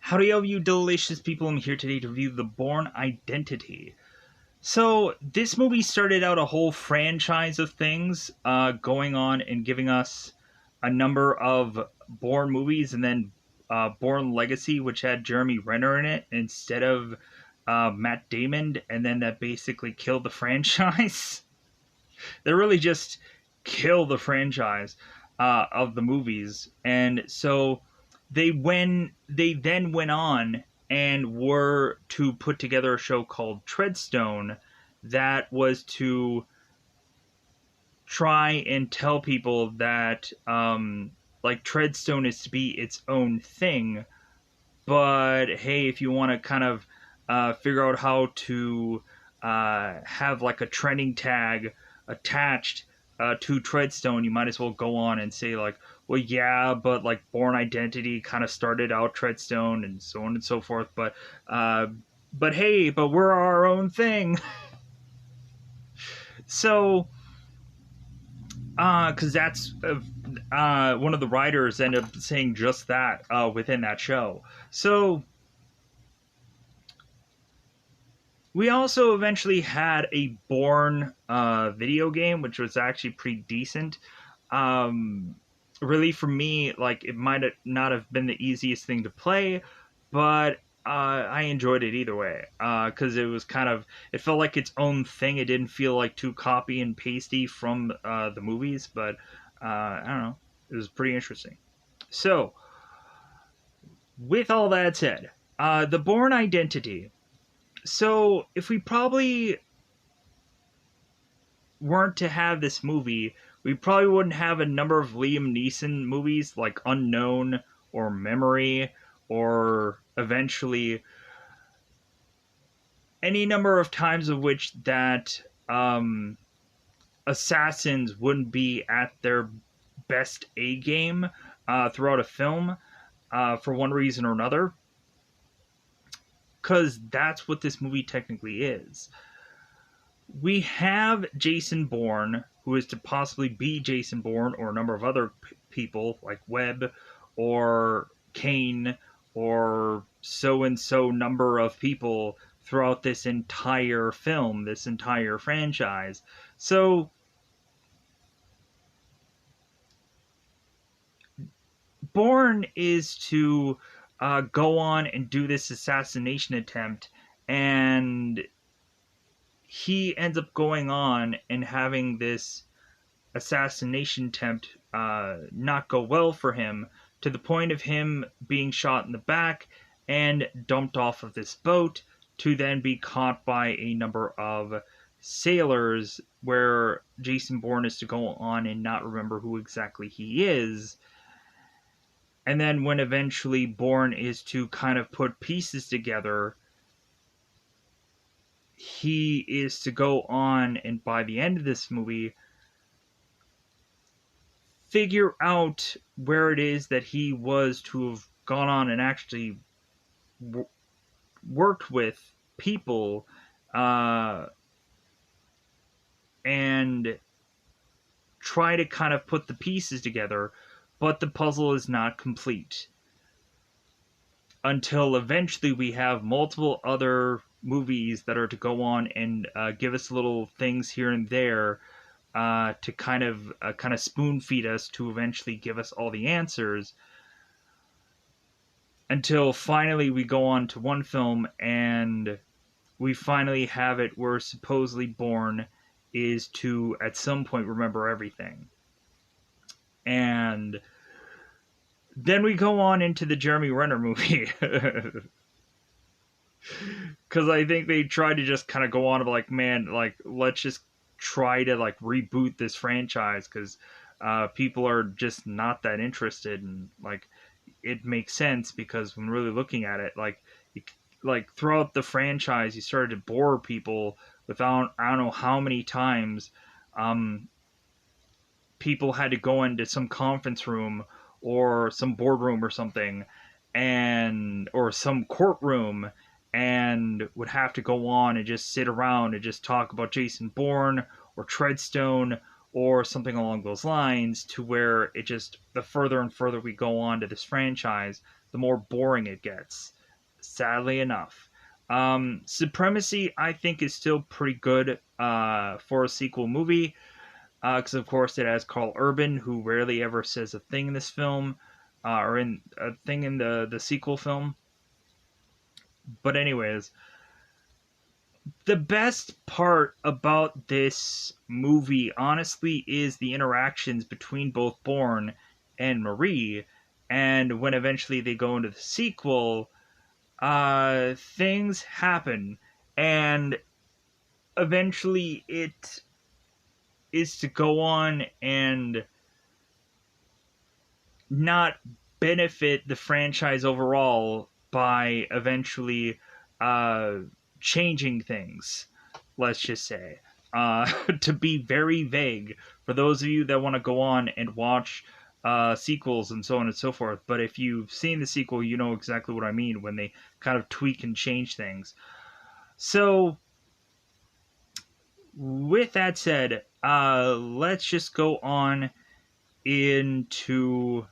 Howdy all you delicious people, I'm here today to review the Bourne Identity. So, this movie started out a whole franchise of things going on and giving us a number of Bourne movies, and then Bourne Legacy, which had Jeremy Renner in it instead of Matt Damon, and then that basically killed the franchise. They really just kill the franchise of the movies, and so they then went on and were to put together a show called Treadstone that was to try and tell people that like Treadstone is to be its own thing, but hey, if you want to kind of figure out how to have like a trending tag attached to Treadstone, you might as well go on and say like, well, yeah, but like Bourne Identity kind of started out Treadstone and so on and so forth, but hey, but we're our own thing. So, because that's one of the writers ended up saying just that within that show. So we also eventually had a Bourne video game, which was actually pretty decent. Really, for me, like, it might not have been the easiest thing to play, but I enjoyed it either way. Because it was it felt like its own thing. It didn't feel like too copy and pasty from the movies, but I don't know. It was pretty interesting. So, with all that said, the Bourne Identity. So, if we probably weren't to have this movie, we probably wouldn't have a number of Liam Neeson movies like Unknown or Memory, or eventually any number of times of which that assassins wouldn't be at their best A game throughout a film for one reason or another. Because that's what this movie technically is. We have Jason Bourne, who is to possibly be Jason Bourne, or a number of other people like Webb or Kane or so and so number of people throughout this entire film, this entire franchise. So Bourne is to go on and do this assassination attempt, and he ends up going on and having this assassination attempt not go well for him, to the point of him being shot in the back and dumped off of this boat, to then be caught by a number of sailors, where Jason Bourne is to go on and not remember who exactly he is. And then when eventually Bourne is to kind of put pieces together, he is to go on and by the end of this movie figure out where it is that he was to have gone on and actually worked with people and try to kind of put the pieces together, but the puzzle is not complete. Until eventually we have multiple other movies that are to go on and give us little things here and there to kind of spoon feed us to eventually give us all the answers, until finally we go on to one film and we finally have it where supposedly Bourne is to at some point remember everything. And then we go on into the Jeremy Renner movie. Because I think they tried to just kind of go on of like, man, like, let's just try to like reboot this franchise, because people are just not that interested, and like it makes sense, because when really looking at it, like throughout the franchise you started to bore people without, I don't know how many times people had to go into some conference room or some boardroom or something, and or some courtroom, and would have to go on and just sit around and just talk about Jason Bourne or Treadstone or something along those lines, to where it just, the further and further we go on to this franchise, the more boring it gets. sadly enough. Supremacy, I think, is still pretty good for a sequel movie, because of course it has Carl Urban, who rarely ever says a thing in this film, or in a thing in the sequel film. But anyways, the best part about this movie, honestly, is the interactions between both Bourne and Marie. And when eventually they go into the sequel, things happen, and eventually it is to go on and not benefit the franchise overall by eventually uh, changing things, let's just say. To be very vague, for those of you that want to go on and watch sequels and so on and so forth, but if you've seen the sequel, you know exactly what I mean when they kind of tweak and change things. So, with that said, let's just go on into.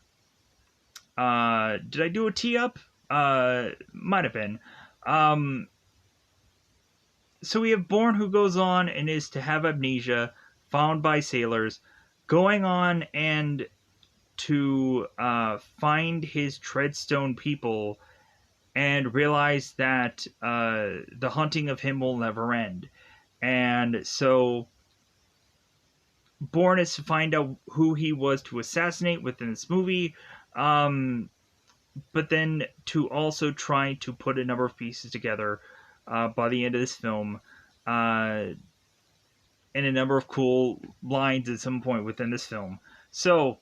Did I do a tee up? Might have been. Um, so we have Bourne, who goes on and is to have amnesia, found by sailors, going on and to find his Treadstone people and realize that the hunting of him will never end. And so Bourne is to find out who he was to assassinate within this movie, but then to also try to put a number of pieces together by the end of this film, and a number of cool lines at some point within this film. So,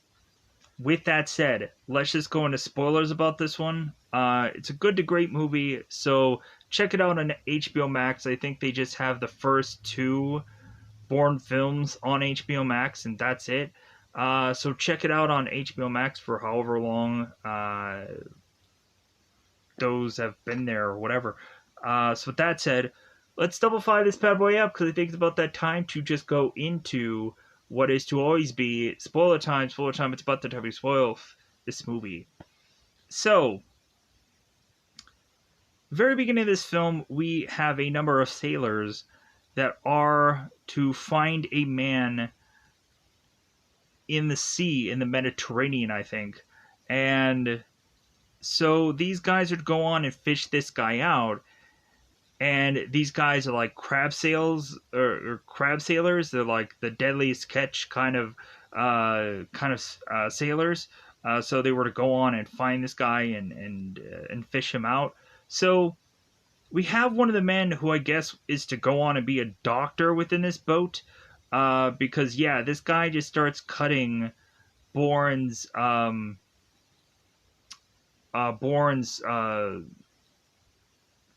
with that said, let's just go into spoilers about this one. It's a good to great movie, so check it out on HBO Max. I think they just have the first two Bourne films on HBO Max, and that's it. So check it out on HBO Max for however long those have been there or whatever. So with that said, let's double fire this bad boy up because I think it's about that time to just go into what is to always be spoiler time. Spoiler time. It's about the time we spoil this movie. So, very beginning of this film, we have a number of sailors that are to find a man in the sea, in the Mediterranean, I think. And so these guys are to go on and fish this guy out. And these guys are like crab sailors, or crab sailors. They're like the deadliest catch sailors. So they were to go on and find this guy and fish him out. So we have one of the men who I guess is to go on and be a doctor within this boat, because yeah, this guy just starts cutting Bourne's Bourne's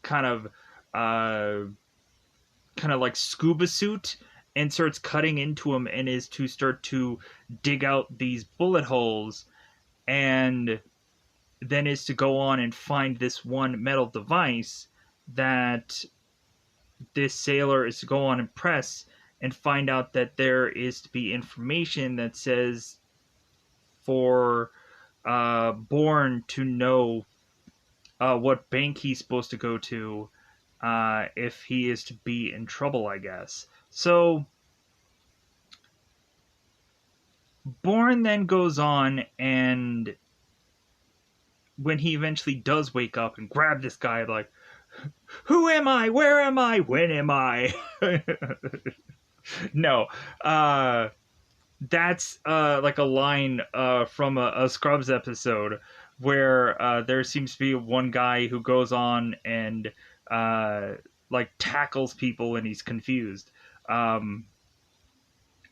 kind of uh, kind of like scuba suit and starts cutting into him and is to start to dig out these bullet holes, and then is to go on and find this one metal device that this sailor is to go on and press and find out that there is to be information that says for Bourne to know what bank he's supposed to go to if he is to be in trouble, I guess. So Bourne then goes on, and when he eventually does wake up and grab this guy, like, who am I? Where am I? When am I? No. That's like a line from a Scrubs episode where there seems to be one guy who goes on and like tackles people and he's confused.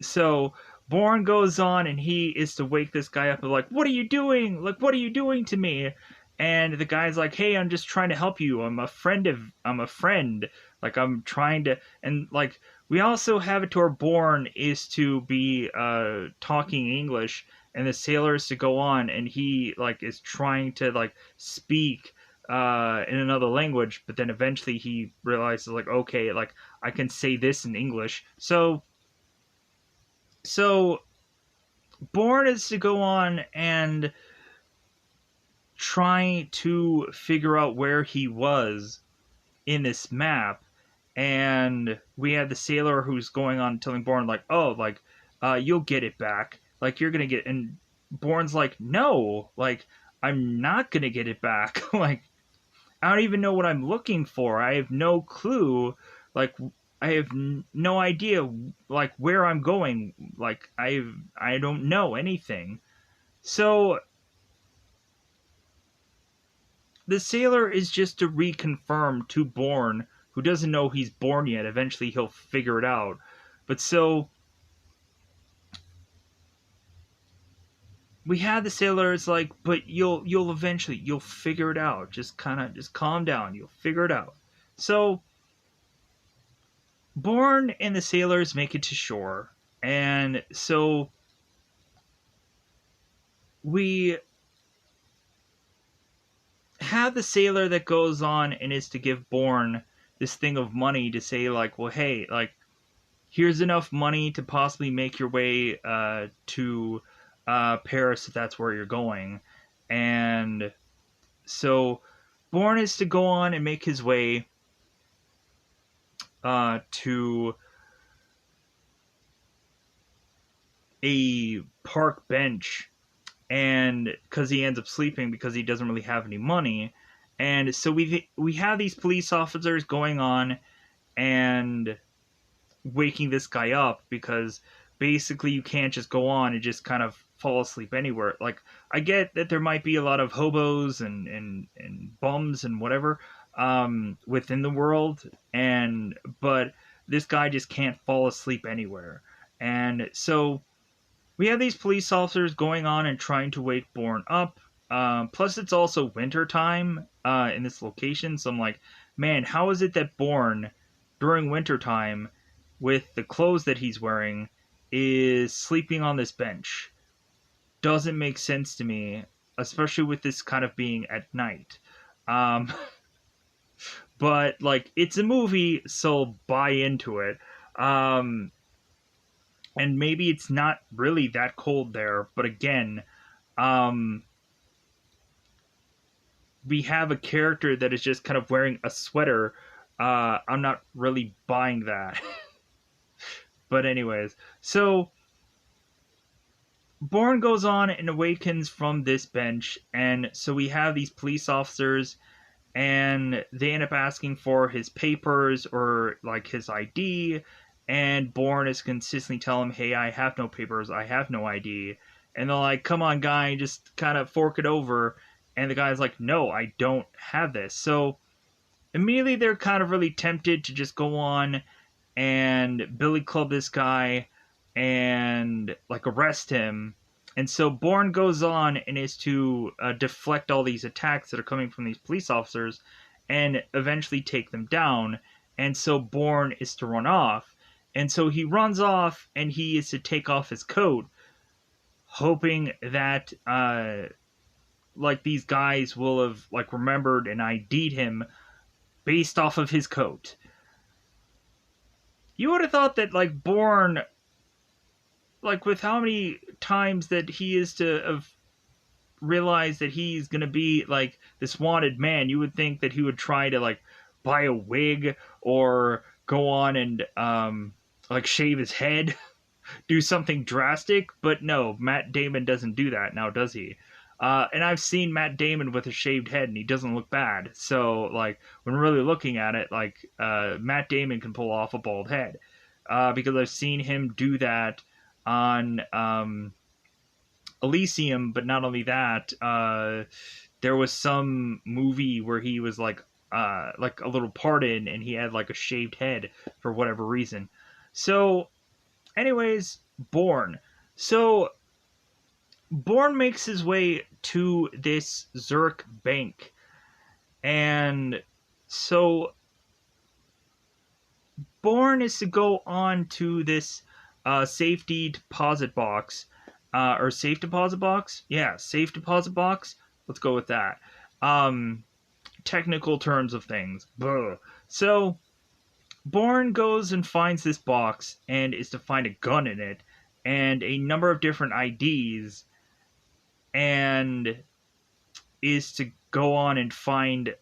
So Bourne goes on and he is to wake this guy up and like, what are you doing? Like, what are you doing to me? And the guy's like, hey, I'm just trying to help you. I'm a friend. Like, I'm trying to, and like, we also have it to our Bourne is to be talking English, and the sailor is to go on and he like is trying to like speak in another language, but then eventually he realizes like, okay, like I can say this in English. So Bourne is to go on and trying to figure out where he was in this map. And we had the sailor who's going on telling Bourne, like, oh, like, you'll get it back. Like, you're going to get. And Bourne's like, no, like, I'm not going to get it back. Like, I don't even know what I'm looking for. I have no clue. Like, I have no idea, like, where I'm going. Like, I don't know anything. So the sailor is just to reconfirm to Bourne, who doesn't know he's Bourne yet. Eventually, he'll figure it out. But so we had the sailor. It's like, but you'll eventually you'll figure it out. Just calm down. You'll figure it out. So Bourne and the sailors make it to shore, and so we have the sailor that goes on and is to give Bourne this thing of money to say, like, well, hey, like, here's enough money to possibly make your way to Paris if that's where you're going. And so Bourne is to go on and make his way to a park bench, and because he ends up sleeping because he doesn't really have any money. And so we have these police officers going on and waking this guy up, because basically you can't just go on and just kind of fall asleep anywhere. Like, I get that there might be a lot of hobos and bums and whatever within the world, but this guy just can't fall asleep anywhere. And so we have these police officers going on and trying to wake Bourne up. Plus, it's also winter time in this location, so I'm like, man, how is it that Bourne, during winter time, with the clothes that he's wearing, is sleeping on this bench? Doesn't make sense to me, especially with this kind of being at night. But, like, it's a movie, so buy into it. And maybe it's not really that cold there, but again, we have a character that is just kind of wearing a sweater. I'm not really buying that. But anyways, so Bourne goes on and awakens from this bench, and so we have these police officers, and they end up asking for his papers or like his ID, and Bourne is consistently telling him, hey, I have no papers, I have no ID. And they're like, come on, guy, just kind of fork it over. And the guy's like, no, I don't have this. So immediately they're kind of really tempted to just go on and billy club this guy and like arrest him. And so Bourne goes on and is to deflect all these attacks that are coming from these police officers and eventually take them down. And so Bourne is to run off. And so he runs off and he is to take off his coat, hoping that like these guys will have like remembered and ID'd him based off of his coat. You would have thought that like Bourne, like with how many times that he is to have realized that he's gonna be like this wanted man, you would think that he would try to like buy a wig or go on and like shave his head, do something drastic. But no, Matt Damon doesn't do that now, does he? And I've seen Matt Damon with a shaved head, and he doesn't look bad. So, like, when really looking at it, like, Matt Damon can pull off a bald head. Because I've seen him do that on Elysium, but not only that, there was some movie where he was, like a little part in, and he had, like, a shaved head for whatever reason. So, anyways, Bourne. So, Bourne makes his way to this Zurich bank. And so Bourne is to go on to this safety deposit box. Or safe deposit box? Yeah, safe deposit box. Let's go with that. Technical terms of things. Blah. So Bourne goes and finds this box and is to find a gun in it and a number of different IDs. And is to go on and find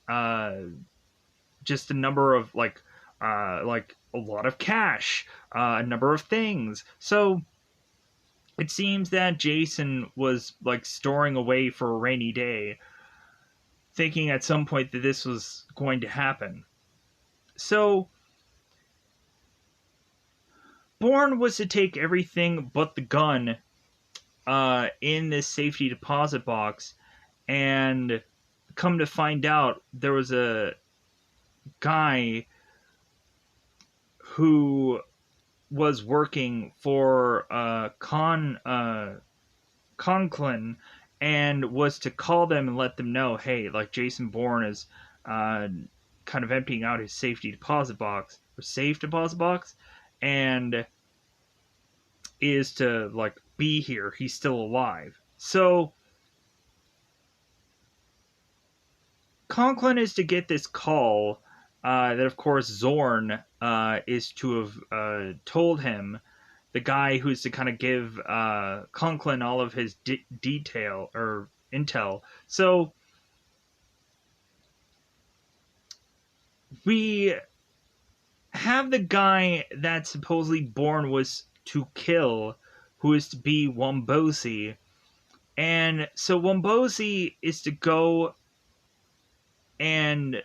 just a number of like a lot of cash, a number of things. So it seems that Jason was like storing away for a rainy day, thinking at some point that this was going to happen. So Bourne was to take everything but the gun in this safety deposit box, and come to find out there was a guy who was working for Conklin, and was to call them and let them know, hey, like Jason Bourne is kind of emptying out his safety deposit box or safe deposit box, and is to like be here. He's still alive. So Conklin is to get this call that, of course, Zorn is to have told him, the guy who's to kind of give Conklin all of his detail or intel. So we have the guy that supposedly Bourne was to kill, who is to be Wombosi. And so Wombosi is to go and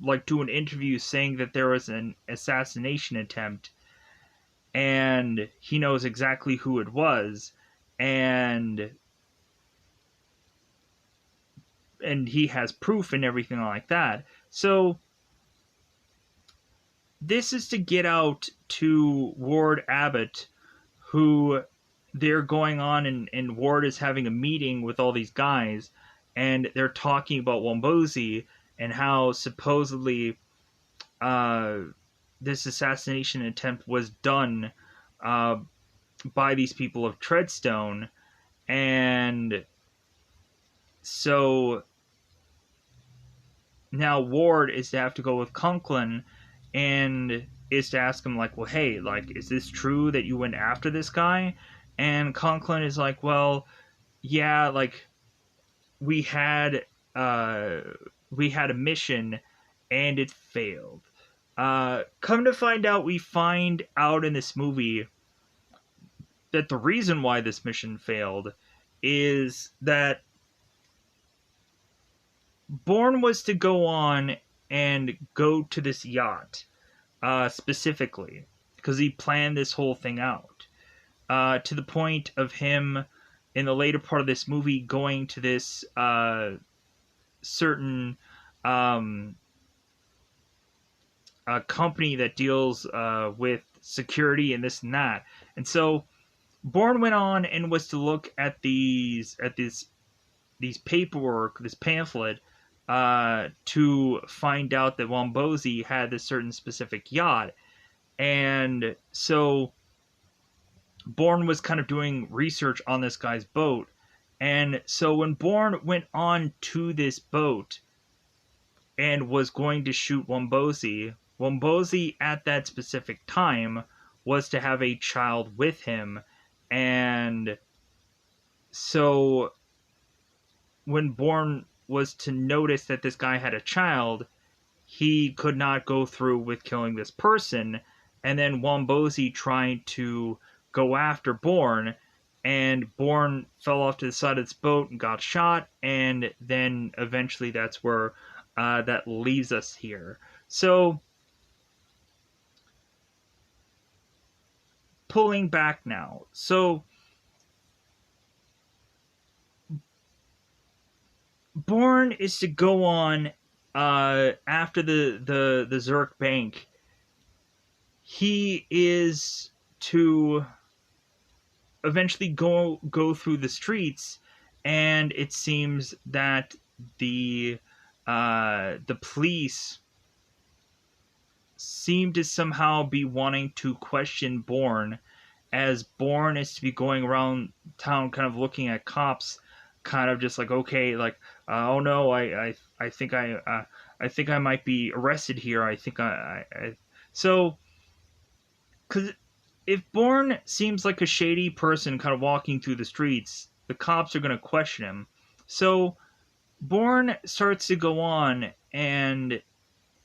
like do an interview saying that there was an assassination attempt, and he knows exactly who it was, and he has proof and everything like that. So this is to get out to Ward Abbott, who they're going on, and Ward is having a meeting with all these guys, and they're talking about Wombosi and how supposedly this assassination attempt was done by these people of Treadstone. And so now Ward is to have to go with Conklin and is to ask him, like, well, hey, like, is this true that you went after this guy? And Conklin is like, well, yeah, like, we had a mission and it failed. Come to find out, we find out in this movie that the reason why this mission failed is that Bourne was to go on and go to this yacht specifically because he planned this whole thing out to the point of him in the later part of this movie going to this certain a company that deals with security and this and that. And so Bourne went on and was to look at these paperwork, this pamphlet, to find out that Wombosi had this certain specific yacht. And so Bourne was kind of doing research on this guy's boat. And so when Bourne went on to this boat and was going to shoot Wombosi, Wombosi at that specific time was to have a child with him. And so when Bourne was to notice that this guy had a child, he could not go through with killing this person. And then Wombosi tried to go after Bourne, and Bourne fell off to the side of this boat and got shot. And then eventually that's where that leaves us here. So pulling back now. So Bourne is to go on after the Zurich Bank. He is to eventually go through the streets, and it seems that the police seem to somehow be wanting to question Bourne, as Bourne is to be going around town kind of looking at cops, kind of just like, okay, like, oh no, I think I think I might be arrested here. I think I so, because if Bourne seems like a shady person kind of walking through the streets, the cops are going to question him. So Bourne starts to go on and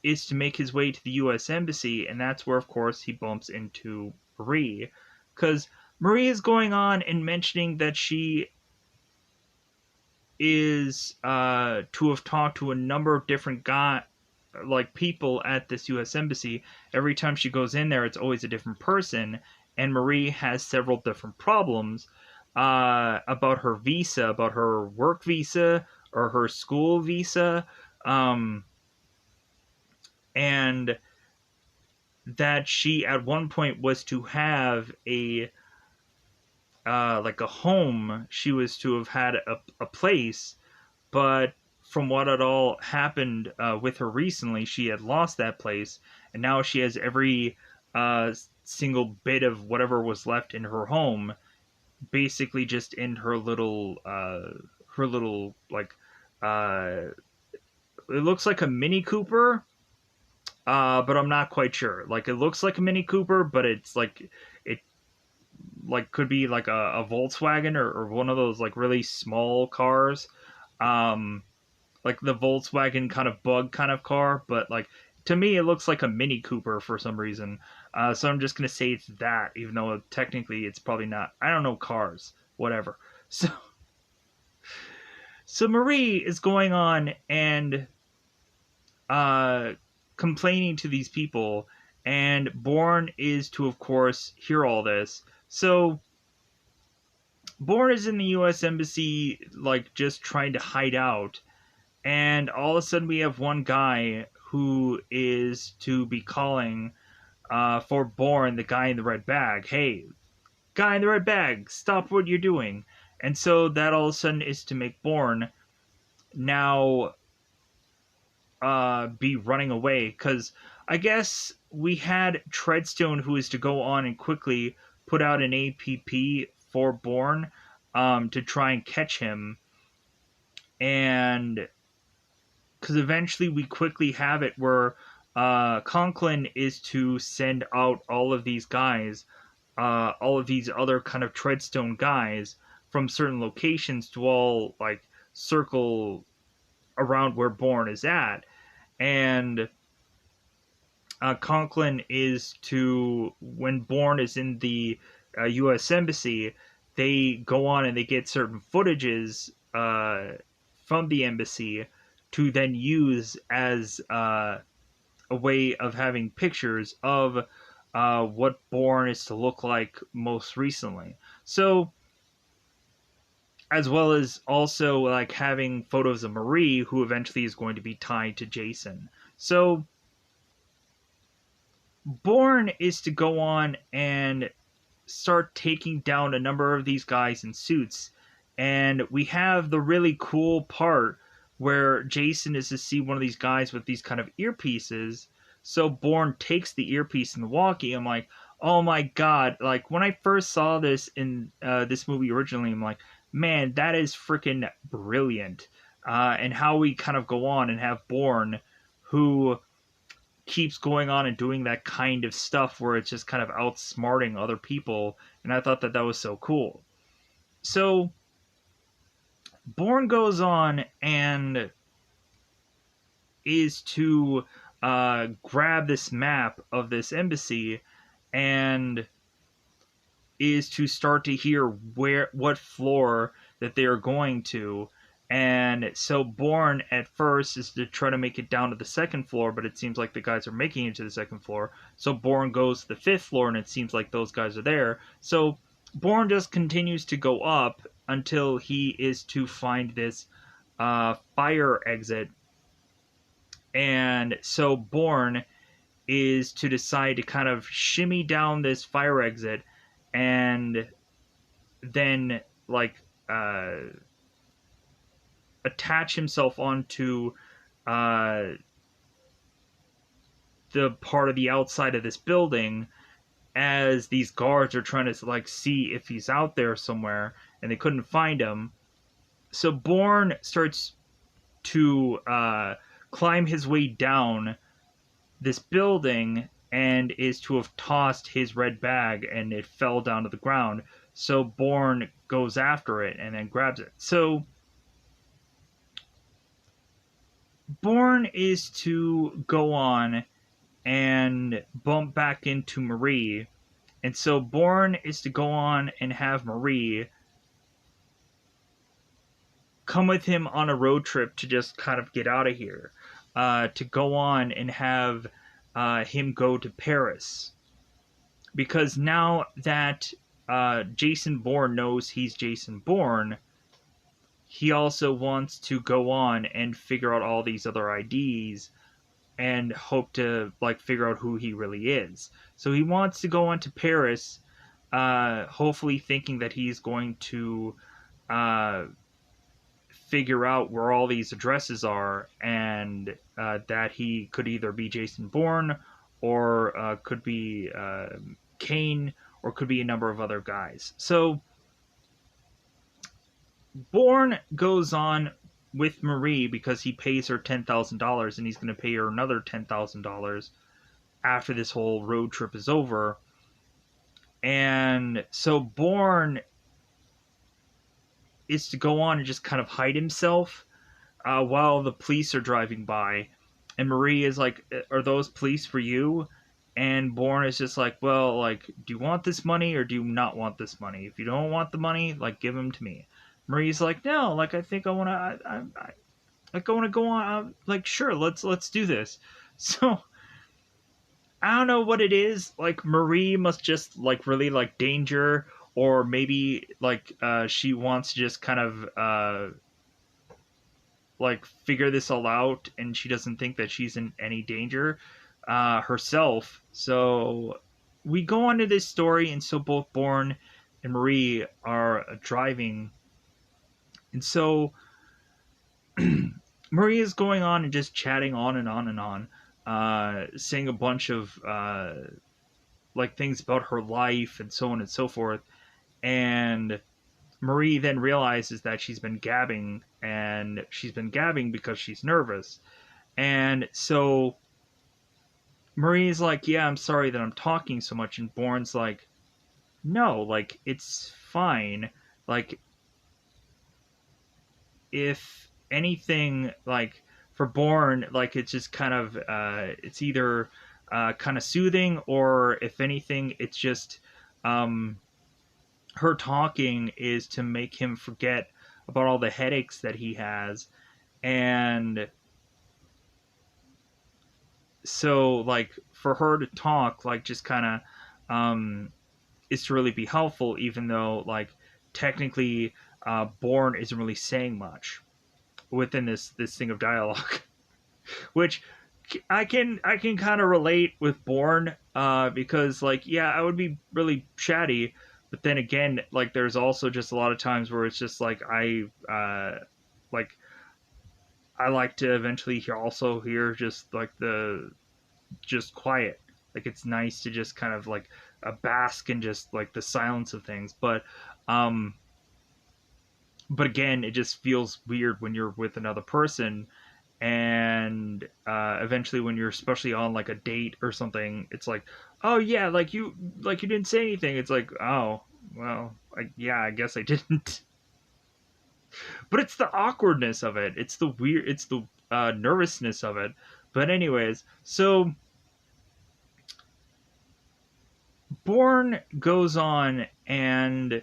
is to make his way to the U.S. Embassy, and that's where, of course, he bumps into Marie. Because Marie is going on and mentioning that she is to have talked to a number of different people at this U.S. Embassy. Every time she goes in there, it's always a different person, and Marie has several different problems about her visa, about her work visa or her school visa, um, and that she at one point was to have a home. She was to have had a place, but from what had all happened with her recently, she had lost that place, and now she has every single bit of whatever was left in her home, basically just in her little uh, it looks like a Mini Cooper, but I'm not quite sure. Like it looks like a Mini Cooper, but it's like it could be like a Volkswagen or one of those like really small cars. Um, like the Volkswagen kind of bug kind of car, but like to me it looks like a Mini Cooper for some reason. So I'm just gonna say it's that, even though technically it's probably not. I don't know cars, whatever. So Marie is going on and uh, complaining to these people, and Bourne is to, of course, hear all this. So Bourne is in the U.S. Embassy, like just trying to hide out, and all of a sudden we have one guy who is to be calling for Bourne, the guy in the red bag. Hey, guy in the red bag, stop what you're doing. And so that all of a sudden is to make Bourne now be running away, because I guess we had Treadstone, who is to go on and quickly put out an APP for Bourne to try and catch him, and because eventually we quickly have it where Conklin is to send out all of these guys, all of these other kind of Treadstone guys from certain locations to all like circle around where Bourne is at, and Conklin is to, when Bourne is in the U.S. Embassy, they go on and they get certain footages from the embassy to then use as a way of having pictures of what Bourne is to look like most recently. So, as well as also like having photos of Marie, who eventually is going to be tied to Jason. So, Bourne is to go on and start taking down a number of these guys in suits. And we have the really cool part where Jason is to see one of these guys with these kind of earpieces. So Bourne takes the earpiece and the walkie. I'm like, oh my god! Like when I first saw this in this movie originally, I'm like, man, that is freaking brilliant. And how we kind of go on and have Bourne, who keeps going on and doing that kind of stuff where it's just kind of outsmarting other people, and I thought that that was so cool. So Bourne goes on and is to grab this map of this embassy and is to start to hear what floor that they are going to. And so Bourne at first is to try to make it down to the second floor, but it seems like the guys are making it to the second floor. So Bourne goes to the fifth floor, and it seems like those guys are there. So Bourne just continues to go up until he is to find this fire exit. And so Bourne is to decide to kind of shimmy down this fire exit and then like attach himself onto uh, the part of the outside of this building, as these guards are trying to like see if he's out there somewhere, and they couldn't find him. So Bourne starts to climb his way down this building and is to have tossed his red bag, and it fell down to the ground. So Bourne goes after it and then grabs it. So Bourne is to go on and bump back into Marie. And so Bourne is to go on and have Marie come with him on a road trip to just kind of get out of here. To go on and have him go to Paris. Because now that Jason Bourne knows he's Jason Bourne, he also wants to go on and figure out all these other IDs and hope to like figure out who he really is. So he wants to go on to Paris, hopefully thinking that he's going to figure out where all these addresses are, and that he could either be Jason Bourne or could be Kane or could be a number of other guys. So Bourne goes on with Marie because he pays her $10,000 and he's going to pay her another $10,000 after this whole road trip is over. And so Bourne is to go on and just kind of hide himself while the police are driving by. And Marie is like, "Are those police for you?" And Bourne is just like, "Well, like, do you want this money or do you not want this money? If you don't want the money, like, give them to me." Marie's like, "No, like, I think I want to, like, I want to go on. Like, sure, let's do this." So I don't know what it is. Like, Marie must just like really like danger, or maybe like she wants to just kind of like figure this all out, and she doesn't think that she's in any danger herself. So we go on to this story, and so both Bourne and Marie are driving, and so Marie is going on and just chatting on and on and on, saying a bunch of like things about her life and so on and so forth. And Marie then realizes that she's been gabbing, and she's been gabbing because she's nervous. And so Marie's like, "Yeah, I'm sorry that I'm talking so much." And Bourne's like, "No, like, it's fine. Like, if anything, like, for Bourne, like, it's just kind of, it's either kind of soothing, or if anything, it's just, her talking is to make him forget about all the headaches that he has. And so, like, for her to talk, like, just kind of is to really be helpful, even though, like, technically Bourne isn't really saying much within this thing of dialogue. Which I can kind of relate with Bourne, because, like, yeah, I would be really chatty, but then again, like, there's also just a lot of times where it's just like like I like to eventually hear just like the just quiet. Like, it's nice to just kind of like bask in just like the silence of things. Um but again, it just feels weird when you're with another person, and eventually when you're especially on like a date or something, it's like, "Oh yeah, like you didn't say anything." It's like, "Oh well, yeah, I guess I didn't." But it's the awkwardness of it, it's the nervousness of it. But anyways, so Bourne goes on, and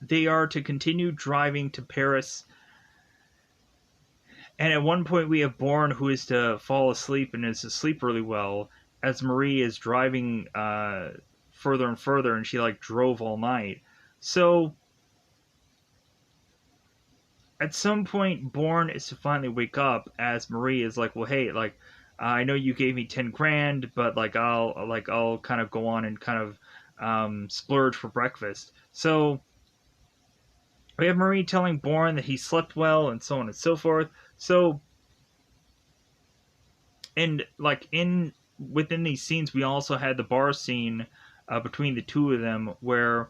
they are to continue driving to Paris. And at one point, we have Bourne, who is to fall asleep and is asleep really well, as Marie is driving further and further, and she like drove all night. So at some point, Bourne is to finally wake up, as Marie is like, "Well, hey, like, I know you gave me 10 grand, but like I'll kind of go on and kind of splurge for breakfast." So we have Marie telling Bourne that he slept well and so on and so forth. So, and like in within these scenes, we also had the bar scene between the two of them, where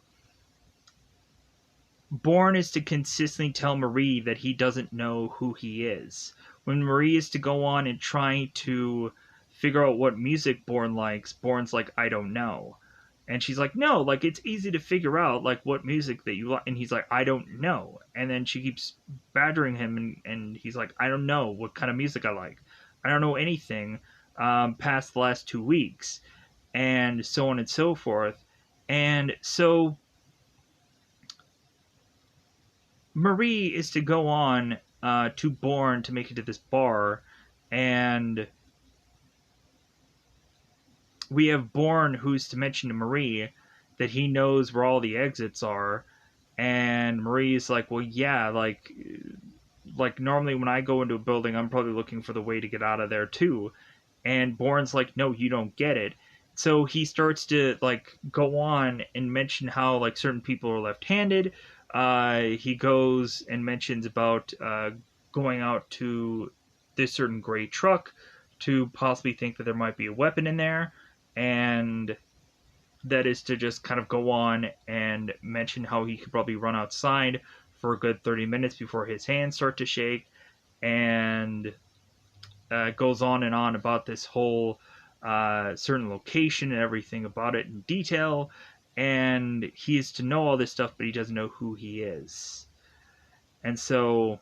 Bourne is to consistently tell Marie that he doesn't know who he is. When Marie is to go on and try to figure out what music Bourne likes, Bourne's like, "I don't know." And she's like, no, like it's easy to figure out like what music that you like. And he's like, I don't know. And then she keeps badgering him, and he's like, I don't know what kind of music I like. I don't know anything past the last 2 weeks, and so on and so forth. And so Marie is to go on to Bourne to make it to this bar, and we have Bourne who's to mention to Marie that he knows where all the exits are, and Marie's like, well, yeah, like normally when I go into a building, I'm probably looking for the way to get out of there too. And Bourne's like, no, you don't get it. So he starts to like go on and mention how like certain people are left-handed. He goes and mentions about going out to this certain gray truck to possibly think that there might be a weapon in there, and that is to just kind of go on and mention how he could probably run outside for a good 30 minutes before his hands start to shake, and goes on and on about this whole certain location and everything about it in detail. And he is to know all this stuff, but he doesn't know who he is. And so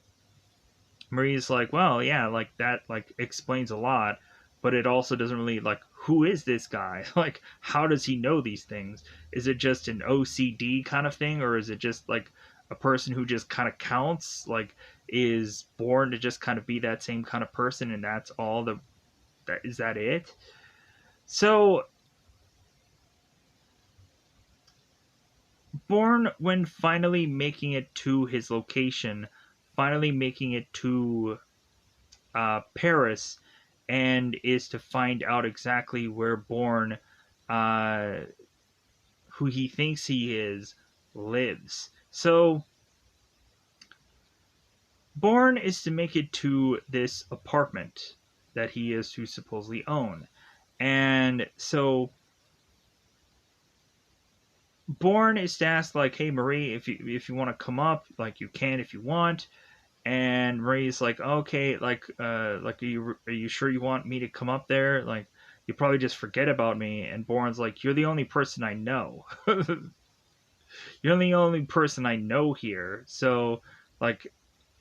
Marie's like, well, yeah, like that, like explains a lot, but it also doesn't really like who is this guy? Like, how does he know these things? Is it just an OCD kind of thing, or is it just like a person who just kind of counts? Like, is born to just kind of be that same kind of person, and that's all the that is that it? So Bourne, when finally making it to his location, finally making it to Paris, and is to find out exactly where Bourne, uh, who he thinks he is, lives. So Bourne is to make it to this apartment that he is to supposedly own. And so Bourne is to ask, like, hey Marie, if you want to come up, like you can if you want. And Marie's like, okay, like are you sure you want me to come up there? Like, you probably just forget about me. And Bourne's like, you're the only person I know. You're the only person I know here. So, like,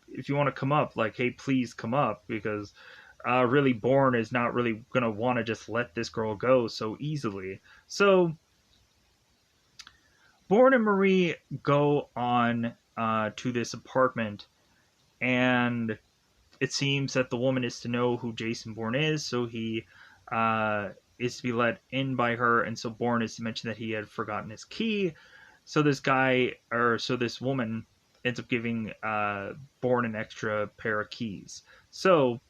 if you want to come up, like, hey, please come up, because really, Bourne is not really gonna want to just let this girl go so easily. So Bourne and Marie go on to this apartment, and it seems that the woman is to know who Jason Bourne is, so he is to be let in by her, and so Bourne is to mention that he had forgotten his key. So this woman ends up giving Bourne an extra pair of keys. So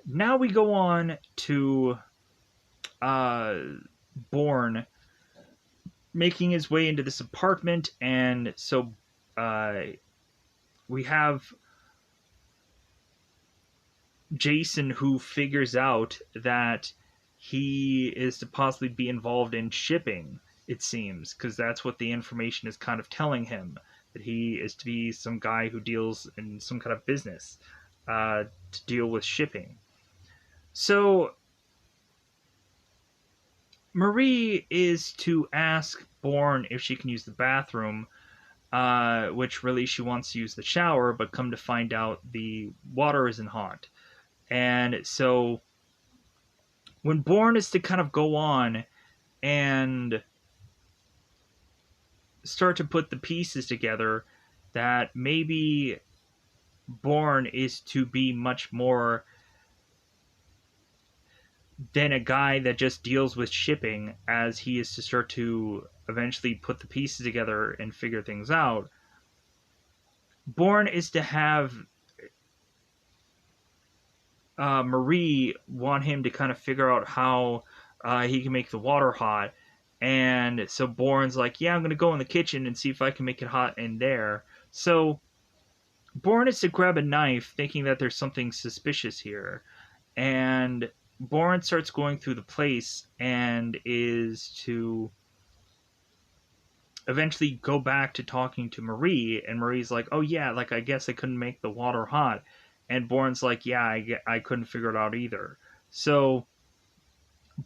now we go on to uh, Bourne making his way into this apartment, and so we have Jason, who figures out that he is to possibly be involved in shipping, it seems, because that's what the information is kind of telling him, that he is to be some guy who deals in some kind of business to deal with shipping. So Marie is to ask Bourne if she can use the bathroom, which really she wants to use the shower, but come to find out the water isn't hot. And so when Bourne is to kind of go on and start to put the pieces together, that maybe Bourne is to be much more than a guy that just deals with shipping, as he is to start to eventually put the pieces together and figure things out. Bourne is to have Marie want him to kind of figure out how he can make the water hot. And so Bourne's like, yeah, I'm going to go in the kitchen and see if I can make it hot in there. So Bourne is to grab a knife, thinking that there's something suspicious here. And Bourne starts going through the place and is to eventually go back to talking to Marie. And Marie's like, oh yeah, like I guess I couldn't make the water hot. And Bourne's like, yeah, I couldn't figure it out either. So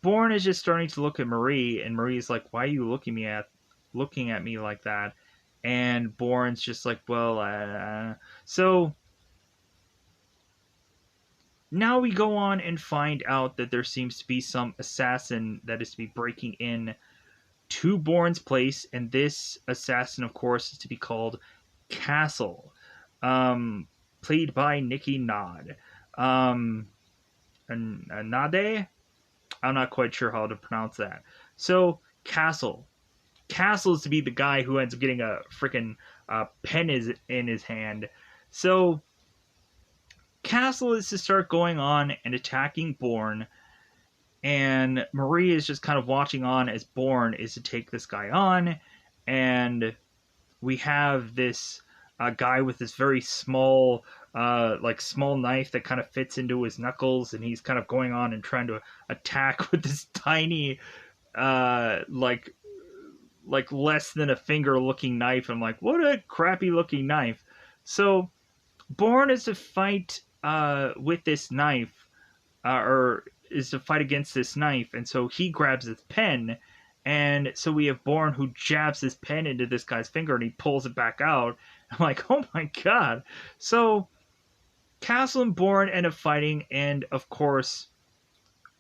Bourne is just starting to look at Marie, and Marie's like, "Why are you looking at me like that?" And Bourne's just like, "Well, so." Now we go on and find out that there seems to be some assassin that is to be breaking in to Bourne's place, and this assassin, of course, is to be called Castle, um, played by Nikki Nod. Nade? I'm not quite sure how to pronounce that. So, Castle. Castle is to be the guy who ends up getting a freaking pen in his hand. So, Castle is to start going on and attacking Bourne, and Marie is just kind of watching on as Bourne is to take this guy on, and we have this guy with this very small, like small knife that kind of fits into his knuckles, and he's kind of going on and trying to attack with this tiny, like less than a finger looking knife. I'm like, what a crappy looking knife. So Bourne is to fight with this knife, or is to fight against this knife, and so he grabs his pen, and so we have Bourne who jabs his pen into this guy's finger and he pulls it back out. I'm like, oh my god. So Castle and Bourne end up fighting, and of course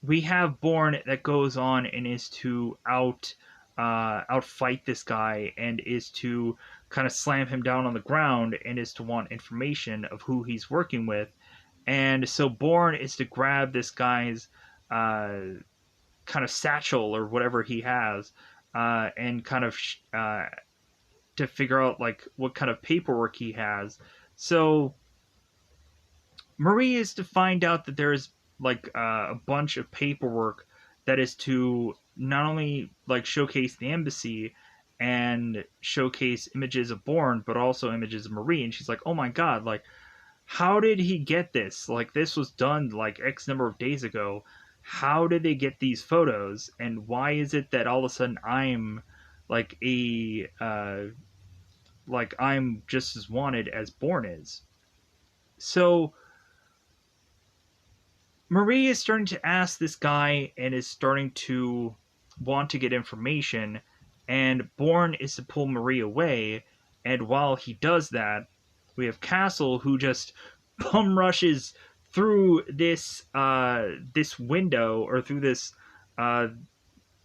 we have Bourne that goes on and is to outfight this guy, and is to kind of slam him down on the ground, and is to want information of who he's working with. And so Bourne is to grab this guy's kind of satchel or whatever he has, and kind of to figure out like what kind of paperwork he has. So Marie is to find out that there's like a bunch of paperwork that is to not only like showcase the embassy and showcase images of Bourne, but also images of Marie. And she's like, oh my god, like, how did he get this? Like, this was done like X number of days ago. How did they get these photos? And why is it that all of a sudden I'm like like I'm just as wanted as Bourne is? So Marie is starting to ask this guy and is starting to want to get information, and Bourne is to pull Marie away. And while he does that, we have Castle who just bum rushes through this this window, or through uh,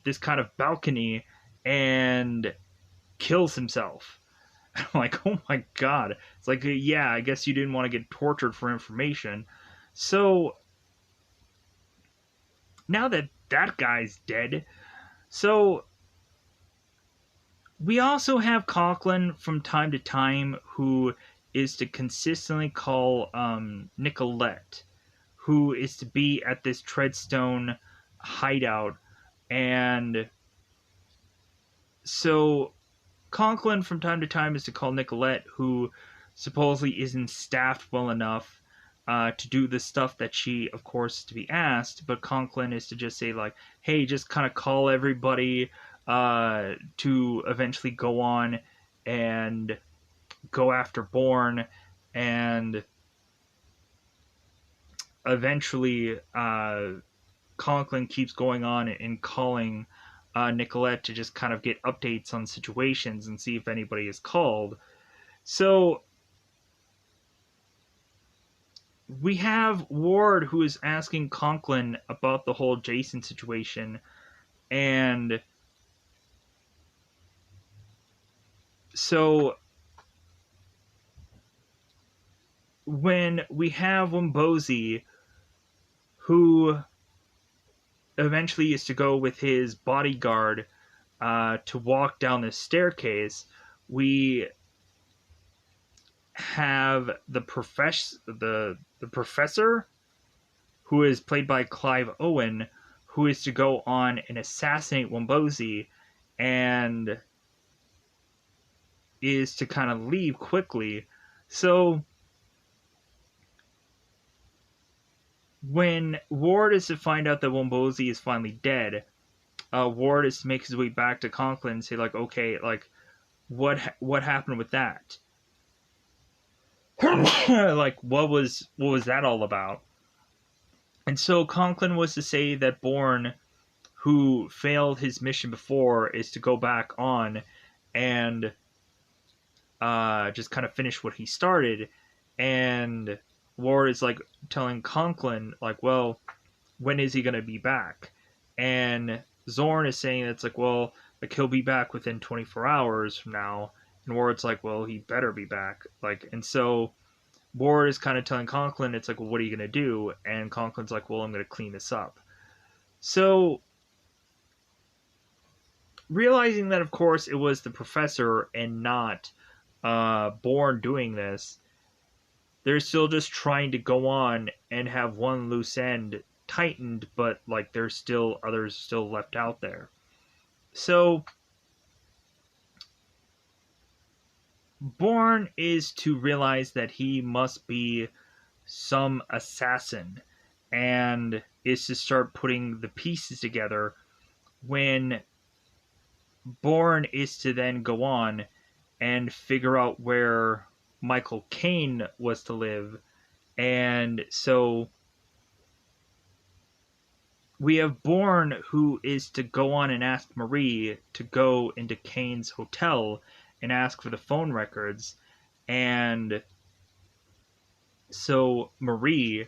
this kind of balcony, and kills himself. I'm like, oh my god. It's like, yeah, I guess you didn't want to get tortured for information. So now that that guy's dead, so we also have Conklin from time to time who is to consistently call Nicolette, who is to be at this Treadstone hideout. And so Conklin from time to time is to call Nicolette, who supposedly isn't staffed well enough to do the stuff that she, of course, is to be asked. But Conklin is to just say, like, hey, just kind of call everybody to eventually go on and go after Bourne. And eventually Conklin keeps going on and calling Nicolette to just kind of get updates on situations and see if anybody is called. So we have Ward who is asking Conklin about the whole Jason situation, and so when we have Wombozi, who eventually is to go with his bodyguard to walk down this staircase, we have the professor, who is played by Clive Owen, who is to go on and assassinate Wombozi, and is to kind of leave quickly. So when Ward is to find out that Wombozi is finally dead, Ward is to make his way back to Conklin and say, like, okay, like, what happened with that? Like, what was that all about? And so Conklin was to say that Bourne who failed his mission before, is to go back on and just kind of finish what he started. And Ward is like telling Conklin, like, well, when is he going to be back? And Zorn is saying it's like, well, like he'll be back within 24 hours from now. And Ward's like, well, he better be back. Like, and so Ward is kind of telling Conklin, it's like, well, what are you going to do? And Conklin's like, well, I'm going to clean this up. So, realizing that, of course, it was the professor and not Bourne doing this, they're still just trying to go on and have one loose end tightened, but like there's still others still left out there. So Bourne is to realize that he must be some assassin and is to start putting the pieces together, when Bourne is to then go on and figure out where Michael Caine was to live. And so we have Bourne, who is to go on and ask Marie to go into Caine's hotel and ask for the phone records. And so Marie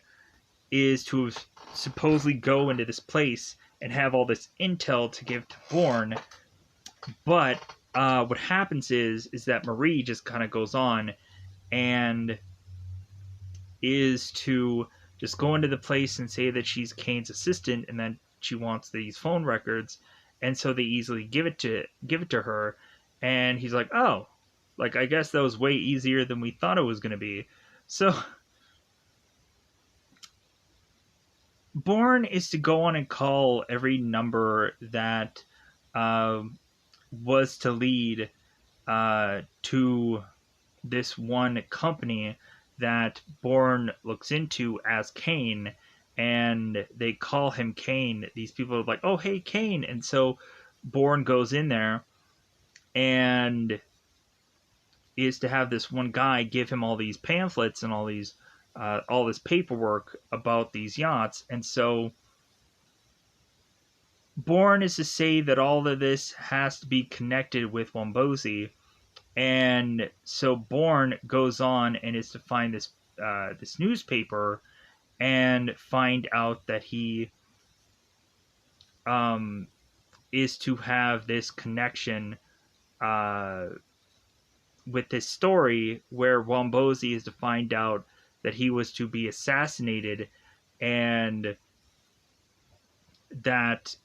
is to supposedly go into this place and have all this intel to give to Bourne. But what happens is that Marie just kind of goes on and is to just go into the place and say that she's Caine's assistant and that she wants these phone records, and so they easily give it to her, and he's like, oh, like I guess that was way easier than we thought it was going to be. So Bourne is to go on and call every number that was to lead to this one company that Bourne looks into as Caine, and they call him Caine. These people are like, oh, hey, Caine. And so Bourne goes in there and is to have this one guy give him all these pamphlets and all this paperwork about these yachts. And so Bourne is to say that all of this has to be connected with Wombozi. And so Bourne goes on and is to find this this newspaper and find out that he is to have this connection with this story where Wombozi is to find out that he was to be assassinated, and that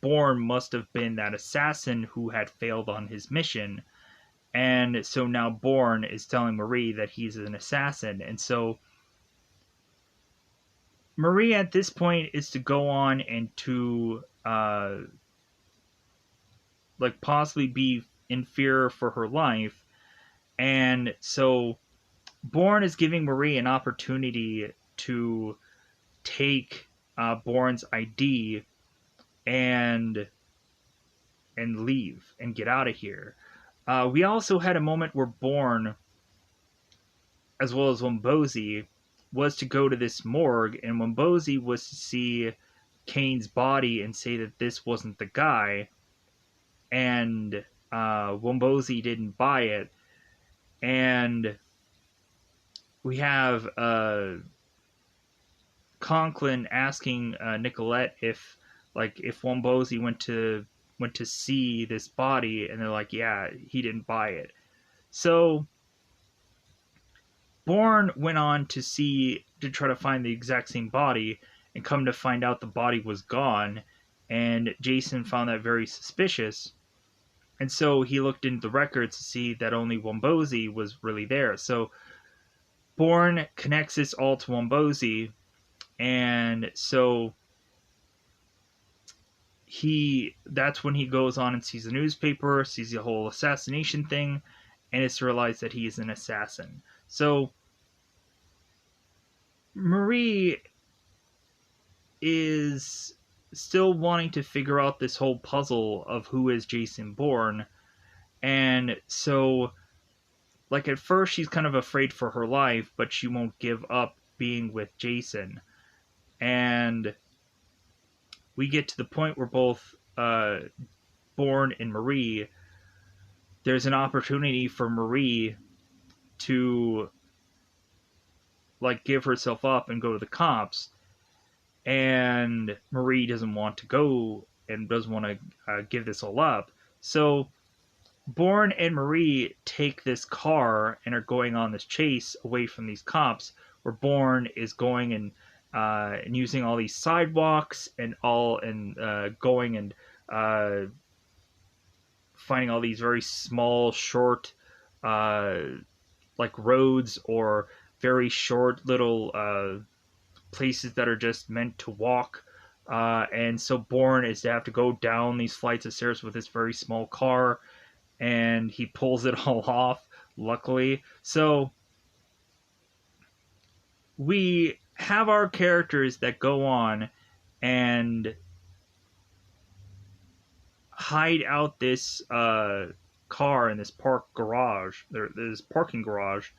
Bourne must have been that assassin who had failed on his mission. And so now Bourne is telling Marie that he's an assassin. And so Marie at this point is to go on and to like possibly be in fear for her life. And so Bourne is giving Marie an opportunity to take Bourne's ID and leave and get out of here. We also had a moment where Bourne, as well as Wombozi, was to go to this morgue, and Wombozi was to see Caine's body and say that this wasn't the guy, and Wombozi didn't buy it. And we have Conklin asking Nicolette if Wombozi went to see this body, and they're like, yeah, he didn't buy it. So Bourne went on to try to find the exact same body, and come to find out the body was gone, and Jason found that very suspicious. And so he looked into the records to see that only Wombozi was really there. So Bourne connects this all to Wombozi, and so that's when he goes on and sees the newspaper, sees the whole assassination thing, and is to realize that he is an assassin. So Marie is still wanting to figure out this whole puzzle of who is Jason Bourne. And so, like, at first she's kind of afraid for her life, but she won't give up being with Jason. And we get to the point where both Bourne and Marie, there's an opportunity for Marie to like give herself up and go to the cops, and Marie doesn't want to go and doesn't want to give this all up. So Bourne and Marie take this car and are going on this chase away from these cops, where Bourne is going and using all these sidewalks and going and uh, finding all these very small, short, uh, like roads or very short little places that are just meant to walk. And so Bourne is to have to go down these flights of stairs with this very small car, and he pulls it all off, luckily. So we have our characters that go on and hide out this car in this this parking garage.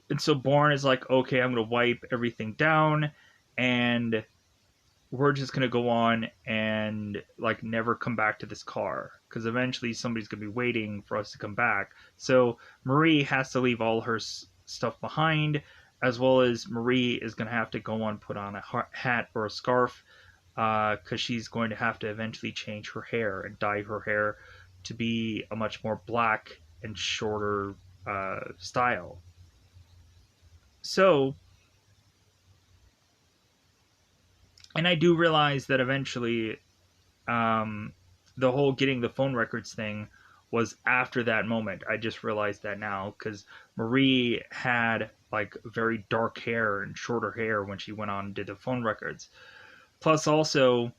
And so Bourne is like, okay, I'm going to wipe everything down, and we're just going to go on and like never come back to this car, because eventually somebody's going to be waiting for us to come back. So Marie has to leave all her stuff behind, as well as Marie is going to have to go on, put on a hat or a scarf, because she's going to have to eventually change her hair and dye her hair to be a much more black and shorter style. So, and I do realize that eventually the whole getting the phone records thing was after that moment. I just realized that now, because Marie had like very dark hair and shorter hair when she went on and did the phone records. Plus, also,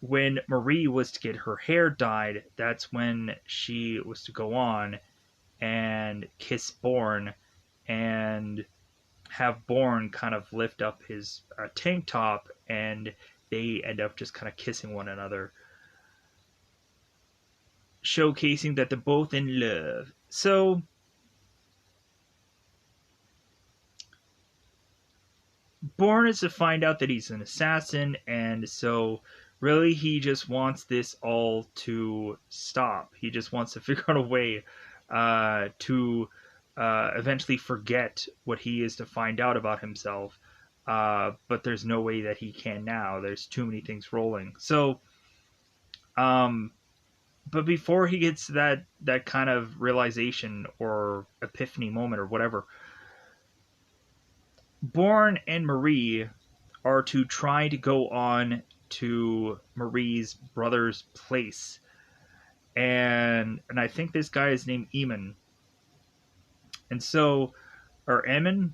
when Marie was to get her hair dyed, that's when she was to go on and kiss Bourne and have Bourne kind of lift up his tank top, and they end up just kind of kissing one another, showcasing that they're both in love. So Bourne is to find out that he's an assassin, and so really he just wants this all to stop. He just wants to figure out a way to eventually forget what he is to find out about himself. But there's no way that he can now. There's too many things rolling. So, but before he gets that kind of realization or epiphany moment or whatever, Bourne and Marie are to try to go on to Marie's brother's place, and I think this guy is named Eamon, and so or Eamon,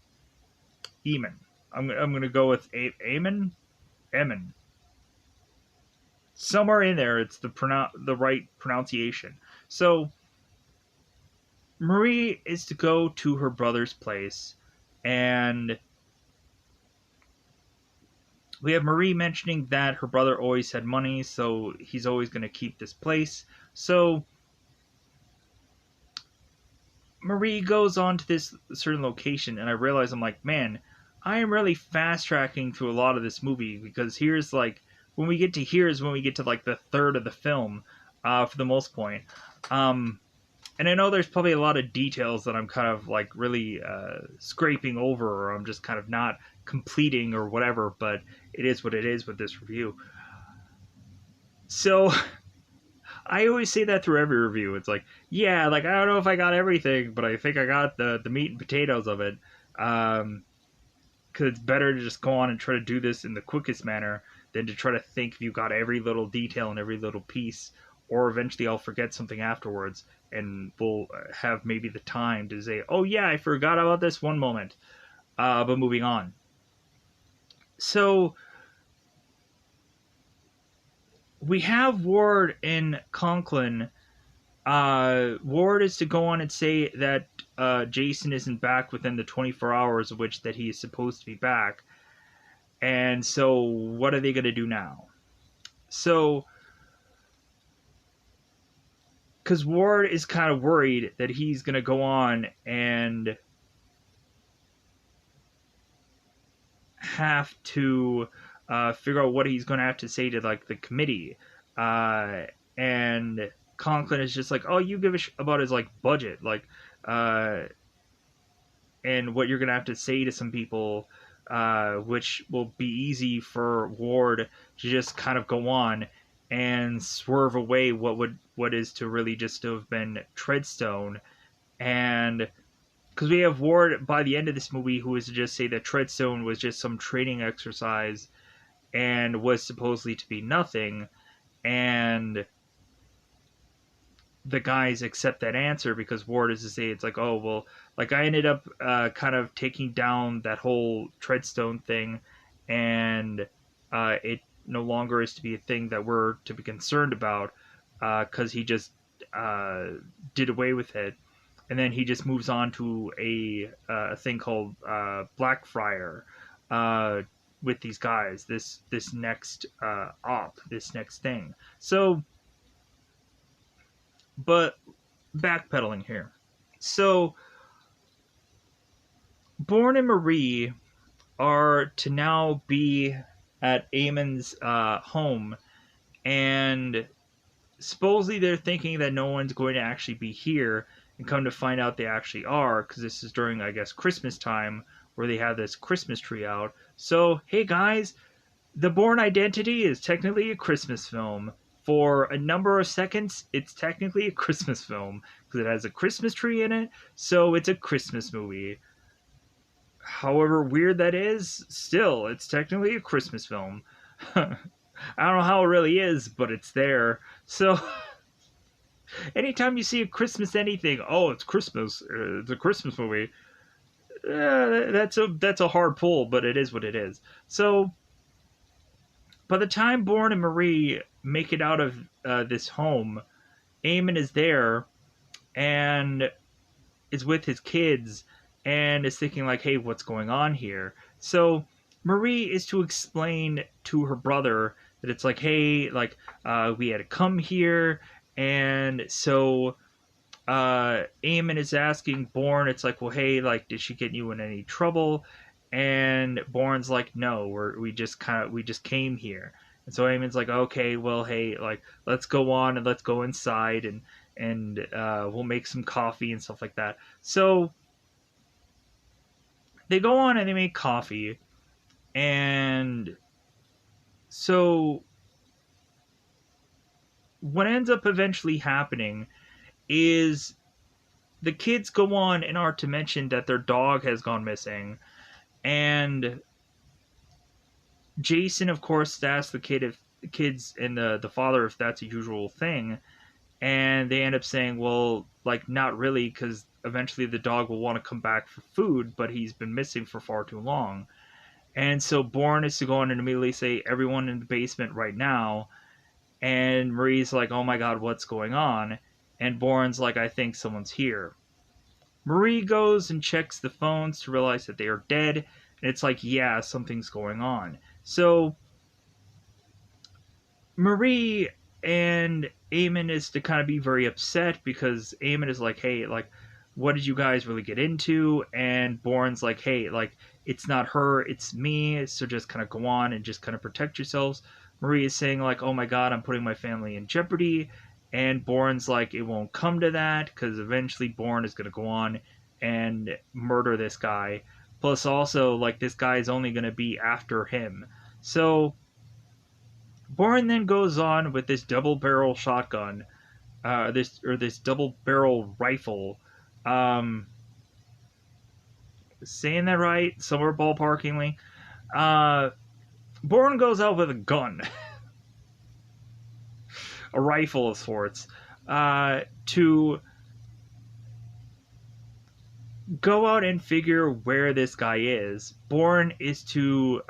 Eamon. I'm gonna go with Eamon, Eamon. Somewhere in there, it's the right pronunciation. So Marie is to go to her brother's place, and we have Marie mentioning that her brother always had money, so he's always going to keep this place. So Marie goes on to this certain location, and I realize I'm like, man, I am really fast tracking through a lot of this movie, because here's like, when we get to here is when we get to like the third of the film, for the most point. And I know there's probably a lot of details that I'm kind of like really scraping over, or I'm just kind of not completing or whatever, but it is what it is with this review. So I always say that through every review. It's like, yeah, like I don't know if I got everything, but I think I got the meat and potatoes of it. Because it's better to just go on and try to do this in the quickest manner than to try to think if you got every little detail and every little piece, or eventually I'll forget something afterwards, and we'll have maybe the time to say, oh yeah, I forgot about this one moment. But moving on. So we have Ward in Conklin. Ward is to go on and say that Jason isn't back within the 24 hours of which that he is supposed to be back. And so what are they going to do now? So, because Ward is kind of worried that he's going to go on and have to figure out what he's going to have to say to like the committee. And Conklin is just like, oh, you give a about his like budget, like, and what you're going to have to say to some people, which will be easy for Ward to just kind of go on and swerve away what is to really just have been Treadstone. And because we have Ward by the end of this movie who is to just say that Treadstone was just some training exercise and was supposedly to be nothing, and the guys accept that answer because Ward is to say it's like, oh well, like I ended up kind of taking down that whole Treadstone thing, and it no longer is to be a thing that we're to be concerned about because he just did away with it, and then he just moves on to a thing called Blackfriar with these guys. This next this next thing. So, but backpedaling here. So, Bourne and Marie are to now be at Eamon's home, and supposedly they're thinking that no one's going to actually be here, and come to find out they actually are, because this is during, I guess, Christmas time, where they have this Christmas tree out. So, hey guys, The Bourne Identity is technically a Christmas film. For a number of seconds, it's technically a Christmas film, because it has a Christmas tree in it, so it's a Christmas movie. However weird that is, still, it's technically a Christmas film. I don't know how it really is, but it's there. So, anytime you see a Christmas anything, oh, it's Christmas. It's a Christmas movie. That's a hard pull, but it is what it is. So, by the time Bourne and Marie make it out of this home, Eamon is there and is with his kids and is thinking like, hey, what's going on here? So Marie is to explain to her brother that it's like, hey, like we had to come here, and so Eamon is asking Bourne, it's like, well, hey, like, did she get you in any trouble? And Bourne's like, no, we just came here. And so Eamon's like, okay, well, hey, like, let's go on and let's go inside and we'll make some coffee and stuff like that. So they go on and they make coffee, and so what ends up eventually happening is the kids go on and are to mention that their dog has gone missing, and Jason, of course, asks the kids and the father if that's a usual thing, and they end up saying, well, like, not really, because eventually the dog will want to come back for food, but he's been missing for far too long. And so Bourne is to go on and immediately say, everyone in the basement right now. And Marie's like, oh my god, what's going on? And Bourne's like, I think someone's here. Marie goes and checks the phones to realize that they are dead. And it's like, yeah, something's going on. So Marie and Eamon is to kind of be very upset because Eamon is like, hey, like, what did you guys really get into? And Bourne's like, hey, like, it's not her, it's me, so just kind of go on and just kind of protect yourselves. Marie is saying, like, oh my god, I'm putting my family in jeopardy. And Bourne's like, it won't come to that, because eventually Bourne is going to go on and murder this guy. Plus, also, like, this guy is only going to be after him. So Bourne then goes on with this double barrel shotgun, this double barrel rifle. Saying that right? Somewhere ballparkingly. Bourne goes out with a gun, a rifle of sorts, to go out and figure where this guy is. Bourne is to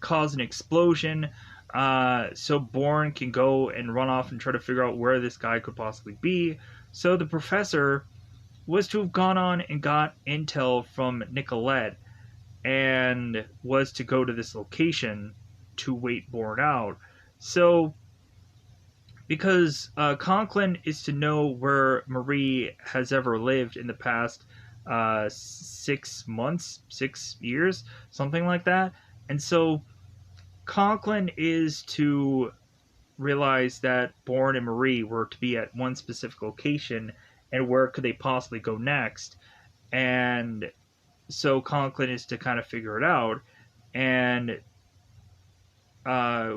cause an explosion, so Bourne can go and run off and try to figure out where this guy could possibly be. So the professor was to have gone on and got intel from Nicolette and was to go to this location to wait Bourne out. So, because Conklin is to know where Marie has ever lived in the past 6 months, 6 years, something like that, And so Conklin is to realize that Bourne and Marie were to be at one specific location, and where could they possibly go next? And so Conklin is to kind of figure it out. And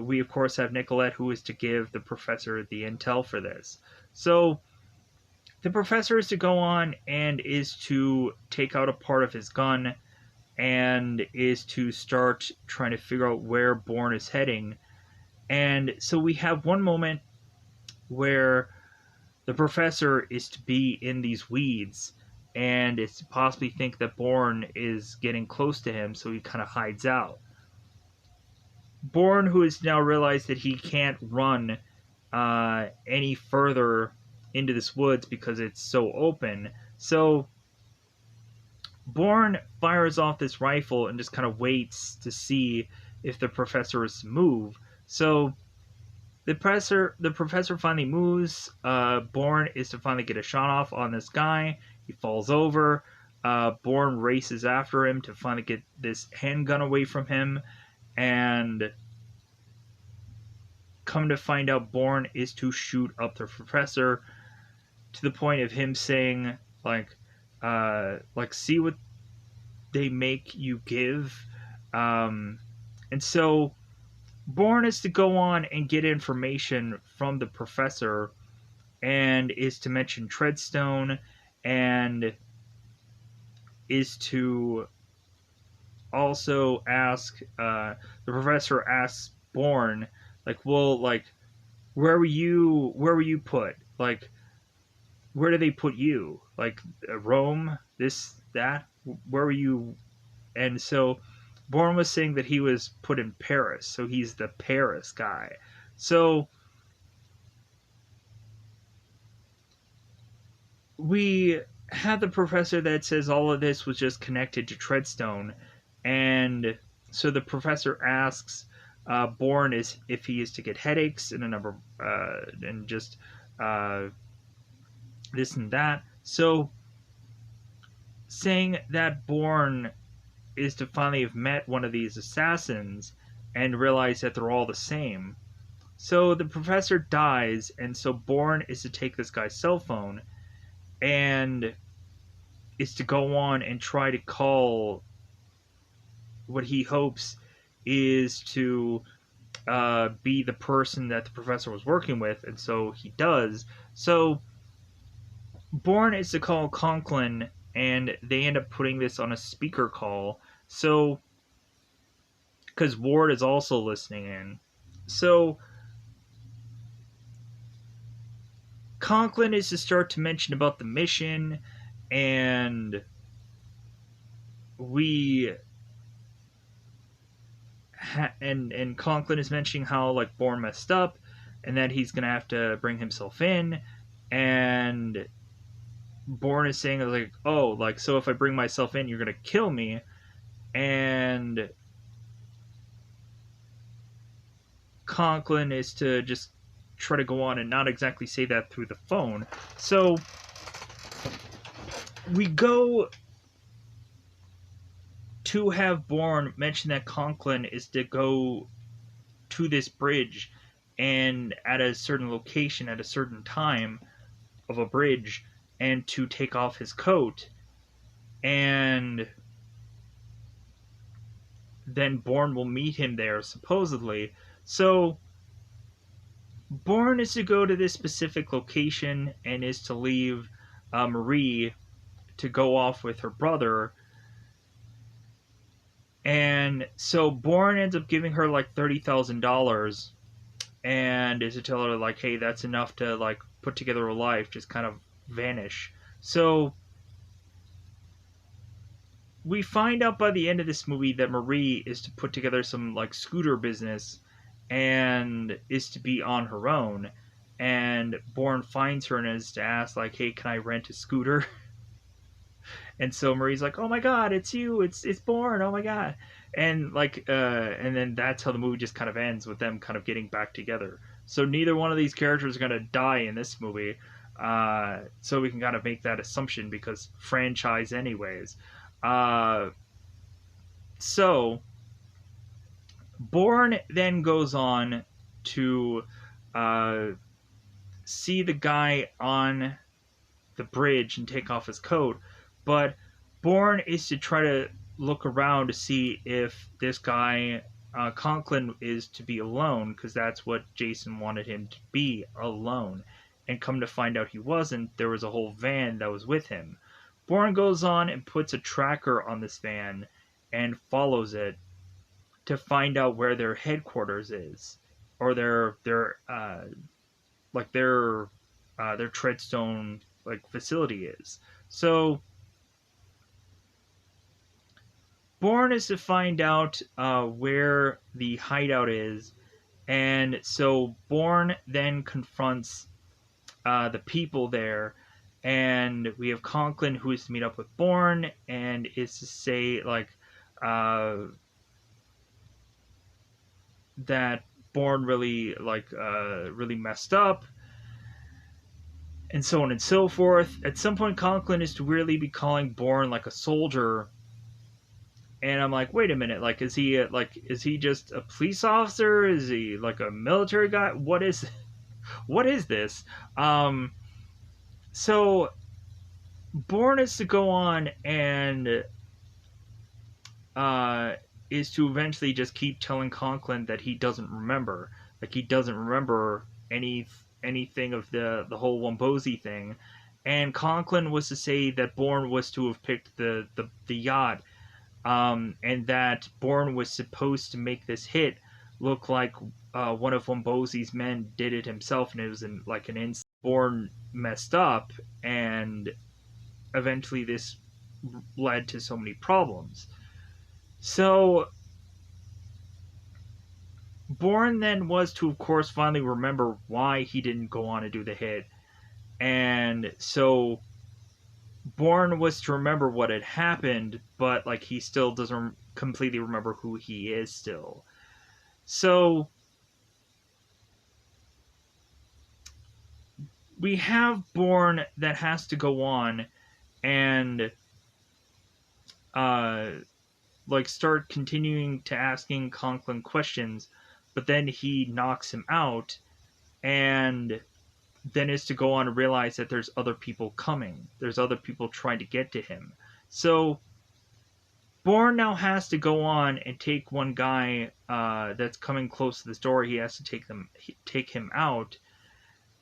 we, of course, have Nicolette, who is to give the professor the intel for this. So the professor is to go on and is to take out a part of his gun and is to start trying to figure out where Bourne is heading. And so we have one moment where the professor is to be in these weeds and is to possibly think that Bourne is getting close to him, so he kind of hides out. Bourne, who has now realized that he can't run any further into this woods because it's so open, so Bourne fires off this rifle and just kind of waits to see if the professor is to move. So the professor finally moves. Bourne is to finally get a shot off on this guy. He falls over. Bourne races after him to finally get this handgun away from him, and come to find out, Bourne is to shoot up the professor to the point of him saying, see what they make you give. And so Bourne is to go on and get information from the professor, and is to mention Treadstone, and is to also ask, the professor asks Bourne, where were you put? Where did they put you? Rome, this, that? Where were you? And so Bourne was saying that he was put in Paris, so he's the Paris guy. So we have the professor that says all of this was just connected to Treadstone, and so the professor asks Bourne if he is to get headaches and a number and just this and that. So saying that Bourne is to finally have met one of these assassins and realize that they're all the same. So the professor dies, and so Bourne is to take this guy's cell phone and is to go on and try to call what he hopes is to be the person that the professor was working with, and so he does. So Bourne is to call Conklin, and they end up putting this on a speaker call. So, because Ward is also listening in. So, Conklin is to start to mention about the mission, and and Conklin is mentioning how Bourne messed up, and that he's gonna have to bring himself in, and Bourne is saying so if I bring myself in, you're gonna kill me, and Conklin is to just try to go on and not exactly say that through the phone. So we go to have Bourne mention that Conklin is to go to this bridge, and at a certain location at a certain time of a bridge, and to take off his coat, and then Bourne will meet him there, supposedly. So Bourne is to go to this specific location and is to leave Marie to go off with her brother. And so Bourne ends up giving her $30,000 and is to tell her hey, that's enough to put together a life, just kind of vanish. So we find out by the end of this movie that Marie is to put together some scooter business and is to be on her own. And Bourne finds her and is to ask hey, can I rent a scooter? And so Marie's oh my god, it's you, it's Bourne, oh my god. And and then that's how the movie just kind of ends, with them kind of getting back together. So neither one of these characters are going to die in this movie. So we can kind of make that assumption because franchise anyways. So Bourne then goes on to uh, see the guy on the bridge and take off his coat, but Bourne is to try to look around to see if this guy Conklin is to be alone, because that's what Jason wanted him to be, alone. And come to find out he wasn't. There was a whole van that was with him. Bourne goes on and puts a tracker on this van and follows it to find out where their headquarters is, or their Treadstone like facility is. So Bourne is to find out where the hideout is, and so Bourne then confronts the people there, and we have Conklin who is to meet up with Bourne and is to say like that Bourne really messed up, and so on and so forth. At some point, Conklin is to really be calling Bourne like a soldier, and I'm like, wait a minute, like, is he just a police officer? Is he like a military guy? What is this? So Bourne is to go on and is to eventually just keep telling Conklin that he doesn't remember, like he doesn't remember anything of the whole Wombosi thing, and Conklin was to say that Bourne was to have picked the yacht, and that Bourne was supposed to make this hit look like one of Wombosi's men did it himself, and it was like an instant. Bourne messed up, and eventually this led to so many problems. So Bourne then was to, of course, finally remember why he didn't go on to do the hit, and so Bourne was to remember what had happened, but like he still doesn't completely remember who he is still. So we have Bourne that has to go on and like start continuing to asking Conklin questions, but then he knocks him out, and then is to go on and realize that there's other people coming. There's other people trying to get to him. So Bourne now has to go on and take one guy that's coming close to this door. He has to take him out,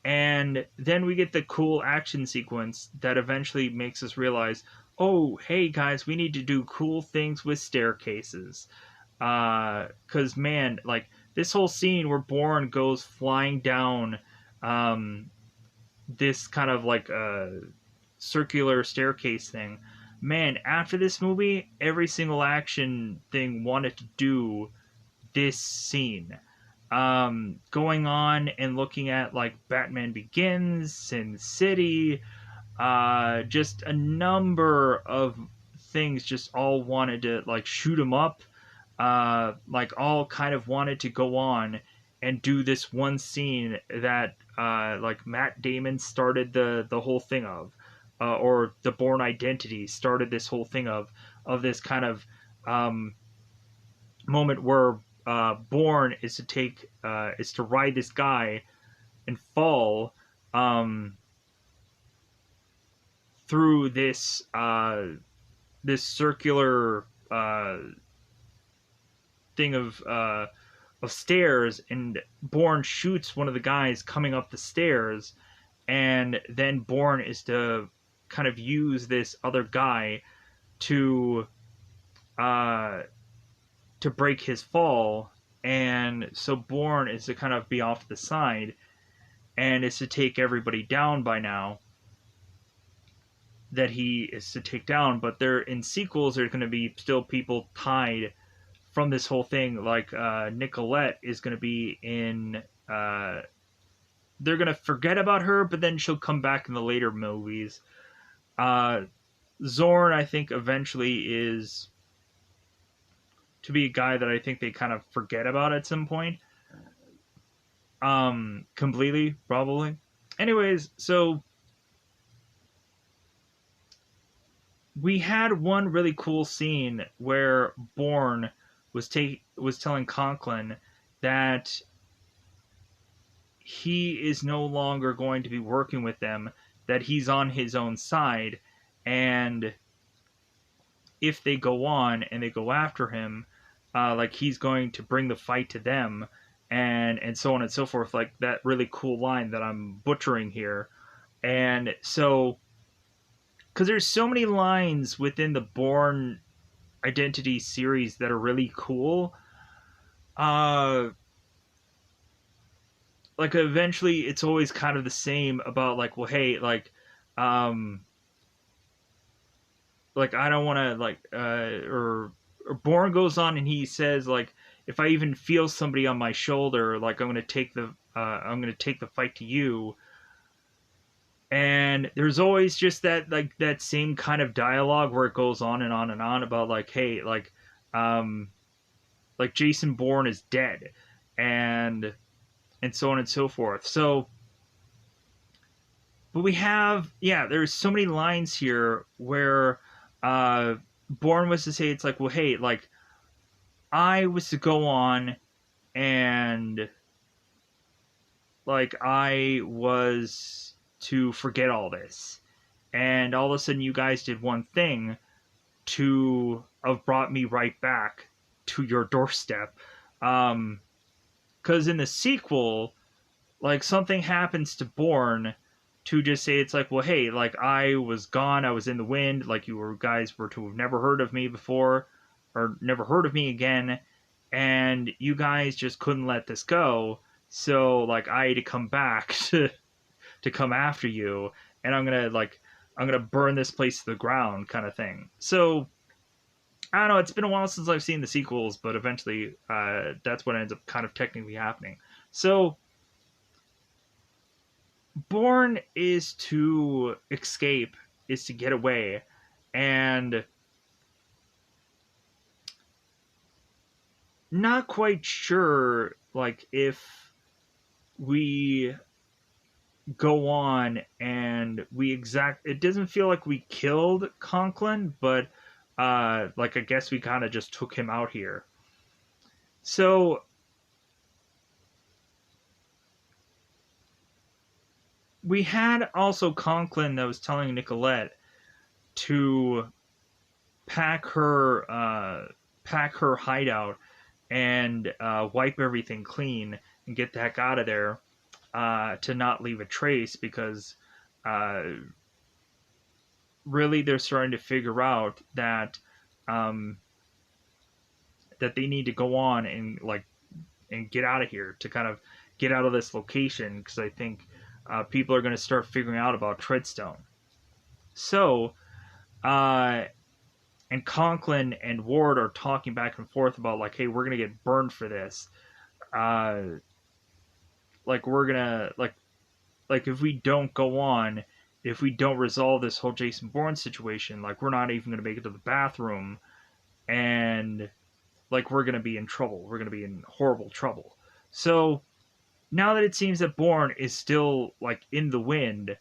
and then we get the cool action sequence that eventually makes us realize, oh, hey guys, we need to do cool things with staircases. Because man, like this whole scene where Bourne goes flying down this kind of like circular staircase thing. Man, after this movie, every single action thing wanted to do this scene. Going on and looking at like Batman Begins, Sin City, just a number of things just all wanted to like shoot him up, like all kind of wanted to go on and do this one scene that like Matt Damon started the whole thing of, or the Bourne Identity started this whole thing of this kind of moment where Bourne is to ride this guy and fall through this this circular thing of stairs, and Bourne shoots one of the guys coming up the stairs, and then Bourne is to kind of use this other guy to break his fall, and so Bourne is to kind of be off to the side and is to take everybody down by now that he is to take down. But there in sequels there's going to be still people tied from this whole thing, like Nicolette is going to be in they're going to forget about her, but then she'll come back in the later movies. Zorn, I think, eventually is to be a guy that I think they kind of forget about at some point. Completely, probably. Anyways, so we had one really cool scene where Bourne was telling Conklin that he is no longer going to be working with them, that he's on his own side, and if they go on and they go after him, like he's going to bring the fight to them, and so on and so forth. Like that really cool line that I'm butchering here, and so because there's so many lines within the Bourne Identity series that are really cool. Uh, like eventually, it's always kind of the same about like, well, hey, um, like I don't want to or Bourne goes on and he says like if I even feel somebody on my shoulder, like I'm gonna take the fight to you. And there's always just that like that same kind of dialogue where it goes on and on and on about like hey um like Jason Bourne is dead and so on and so forth. So but we have there's so many lines here where uh Bourne was to say it's like well hey like I was to go on and like I was to forget all this and all of a sudden you guys did one thing to have brought me right back to your doorstep. Because in the sequel like something happens to Bourne to just say it's like well hey like I was gone, I was in the wind, like you were guys were to have never heard of me before or never heard of me again, and you guys just couldn't let this go, so like I had to come back to come after you, and I'm gonna burn this place to the ground kind of thing. So I don't know, it's been a while since I've seen the sequels, but eventually that's what ends up kind of technically happening. So Bourne is to escape, is to get away, and not quite sure like if we go on and it doesn't feel like we killed Conklin, but like I guess we kind of just took him out here. So we had also Conklin that was telling Nicolette to pack her hideout and wipe everything clean and get the heck out of there, to not leave a trace because uh, really they're starting to figure out that um, that they need to go on and get out of here to kind of get out of this location because I think people are going to start figuring out about Treadstone. So, and Conklin and Ward are talking back and forth about like, hey, we're going to get burned for this. Uh, like we're gonna like if we don't go on, if we don't resolve this whole Jason Bourne situation, like we're not even gonna make it to the bathroom, and like we're gonna be in trouble. We're gonna be in horrible trouble. So now that it seems that Bourne is still like in the wind,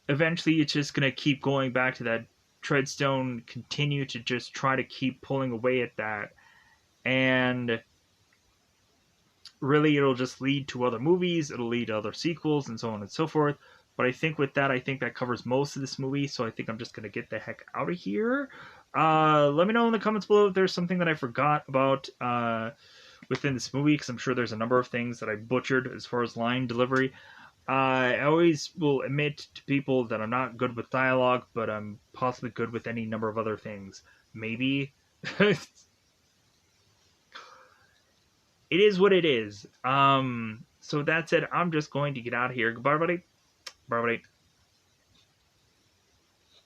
eventually it's just gonna keep going back to that Treadstone, continue to just try to keep pulling away at that, and really it'll just lead to other movies, it'll lead to other sequels, and so on and so forth. But I think with that, I think that covers most of this movie, so I think I'm just going to get the heck out of here. Let me know in the comments below if there's something that I forgot about within this movie, because I'm sure there's a number of things that I butchered as far as line delivery. I always will admit to people that I'm not good with dialogue, but I'm possibly good with any number of other things. Maybe. It is what it is. So that said, I'm just going to get out of here. Goodbye, everybody. Bye, everybody.